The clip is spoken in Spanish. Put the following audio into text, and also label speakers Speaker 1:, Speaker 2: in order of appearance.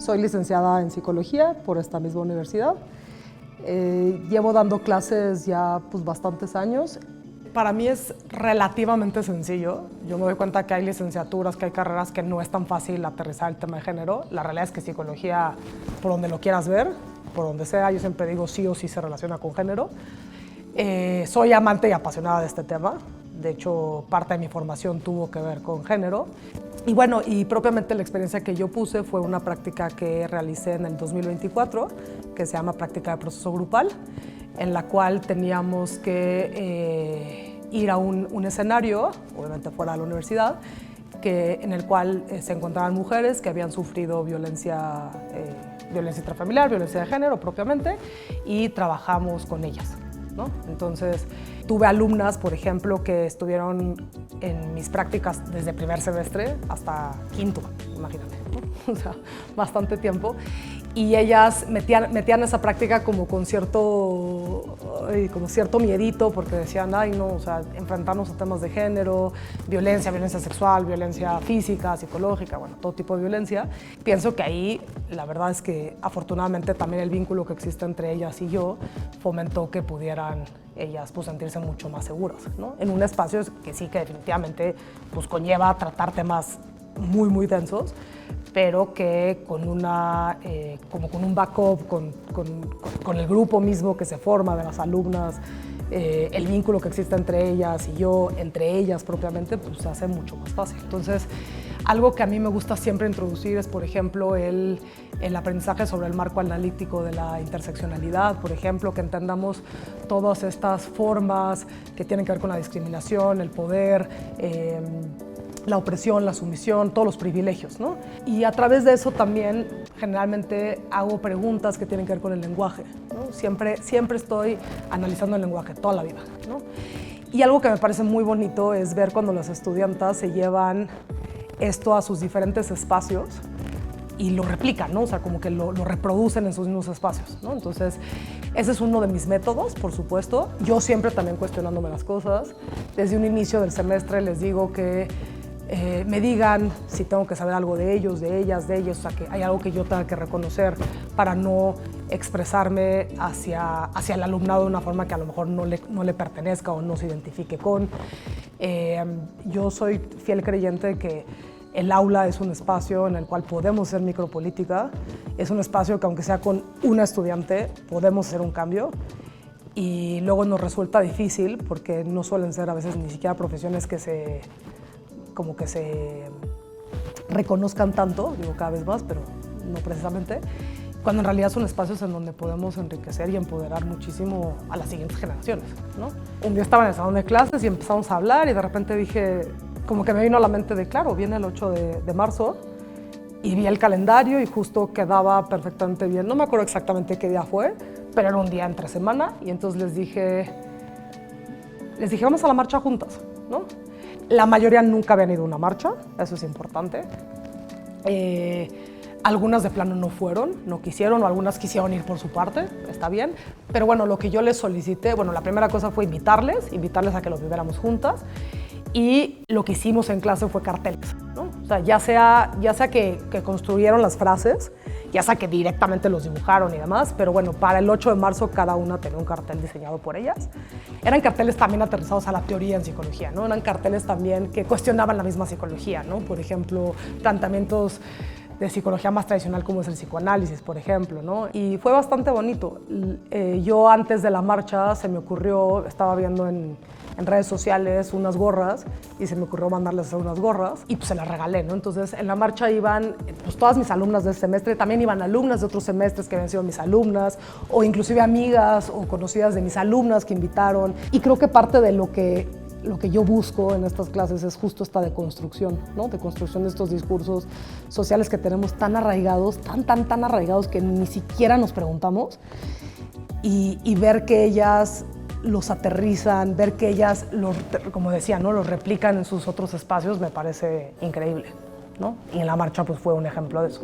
Speaker 1: Soy licenciada en psicología por esta misma universidad. Llevo dando clases ya pues bastantes años. Para mí es relativamente sencillo. Yo me doy cuenta que hay licenciaturas, que hay carreras que no es tan fácil aterrizar el tema de género. La realidad es que psicología, por donde lo quieras ver, por donde sea, yo siempre digo sí o sí se relaciona con género. Soy amante y apasionada de este tema. De hecho, parte de mi formación tuvo que ver con género. Y bueno, y propiamente la experiencia que yo puse fue una práctica que realicé en el 2024, que se llama práctica de proceso grupal, en la cual teníamos que ir a un escenario, obviamente fuera de la universidad, en el cual se encontraban mujeres que habían sufrido violencia intrafamiliar, violencia de género propiamente, y trabajamos con ellas, ¿no? Entonces, tuve alumnas, por ejemplo, que estuvieron en mis prácticas desde primer semestre hasta quinto, imagínate, ¿no? O sea, bastante tiempo. Y ellas metían esa práctica como con cierto miedito, porque decían, ay, no, o sea, enfrentarnos a temas de género, violencia sexual, violencia física, psicológica, bueno, todo tipo de violencia. Pienso que ahí, la verdad es que afortunadamente también el vínculo que existe entre ellas y yo fomentó que pudieran ellas pues sentirse mucho más seguras, ¿no? En un espacio que sí que definitivamente pues conlleva tratar temas muy, muy densos, pero que con como con un backup, con el grupo mismo que se forma de las alumnas, el vínculo que existe entre ellas y yo, entre ellas propiamente, pues se hace mucho más fácil. Entonces, algo que a mí me gusta siempre introducir es, por ejemplo, el aprendizaje sobre el marco analítico de la interseccionalidad, por ejemplo, que entendamos todas estas formas que tienen que ver con la discriminación, el poder, la opresión, la sumisión, todos los privilegios, ¿no? Y a través de eso también generalmente hago preguntas que tienen que ver con el lenguaje, ¿no? Siempre estoy analizando el lenguaje, toda la vida, ¿no? Y algo que me parece muy bonito es ver cuando las estudiantas se llevan esto a sus diferentes espacios y lo replican, ¿no? O sea, como que lo reproducen en sus mismos espacios, ¿no? Entonces, ese es uno de mis métodos, por supuesto. Yo siempre también cuestionándome las cosas. Desde un inicio del semestre les digo que me digan si tengo que saber algo de ellos, de ellas, de ellos, o sea, que hay algo que yo tenga que reconocer para no expresarme hacia el alumnado de una forma que a lo mejor no le pertenezca o no se identifique con. Yo soy fiel creyente de que el aula es un espacio en el cual podemos hacer micropolítica, es un espacio que aunque sea con una estudiante podemos hacer un cambio. Y luego nos resulta difícil porque no suelen ser a veces ni siquiera profesiones que se reconozcan tanto, digo cada vez más, pero no precisamente, cuando en realidad son espacios en donde podemos enriquecer y empoderar muchísimo a las siguientes generaciones, ¿no? Un día estaba en el salón de clases y empezamos a hablar y de repente dije, como que me vino a la mente de, claro, viene el 8 de marzo y vi el calendario y justo quedaba perfectamente bien. No me acuerdo exactamente qué día fue, pero era un día entre semana y entonces les dije, vamos a la marcha juntas, ¿no? La mayoría nunca habían ido a una marcha, eso es importante. Algunas de plano no fueron, no quisieron, o algunas quisieron ir por su parte, está bien. Pero bueno, lo que yo les solicité, bueno, la primera cosa fue invitarles a que los viviéramos juntas. Y lo que hicimos en clase fue carteles, ¿no? O sea, ya sea que construyeron las frases, ya sea que directamente los dibujaron y demás, pero bueno, para el 8 de marzo cada una tenía un cartel diseñado por ellas. Eran carteles también aterrizados a la teoría en psicología, ¿no? Eran carteles también que cuestionaban la misma psicología, ¿no? Por ejemplo, planteamientos de psicología más tradicional como es el psicoanálisis, por ejemplo, ¿no? Y fue bastante bonito. Yo antes de la marcha se me ocurrió, estaba viendo en redes sociales unas gorras y se me ocurrió mandarles a hacer unas gorras y pues se las regalé, ¿no? Entonces en la marcha iban pues todas mis alumnas de ese semestre, también iban alumnas de otros semestres que habían sido mis alumnas o inclusive amigas o conocidas de mis alumnas que invitaron, y creo que parte de lo que yo busco en estas clases es justo esta deconstrucción, ¿no? Deconstrucción de estos discursos sociales que tenemos tan arraigados, tan arraigados que ni siquiera nos preguntamos, y ver que ellas los aterrizan, ver que ellas, como decía, ¿no? Los replican en sus otros espacios, me parece increíble, ¿no? Y en la marcha pues fue un ejemplo de eso.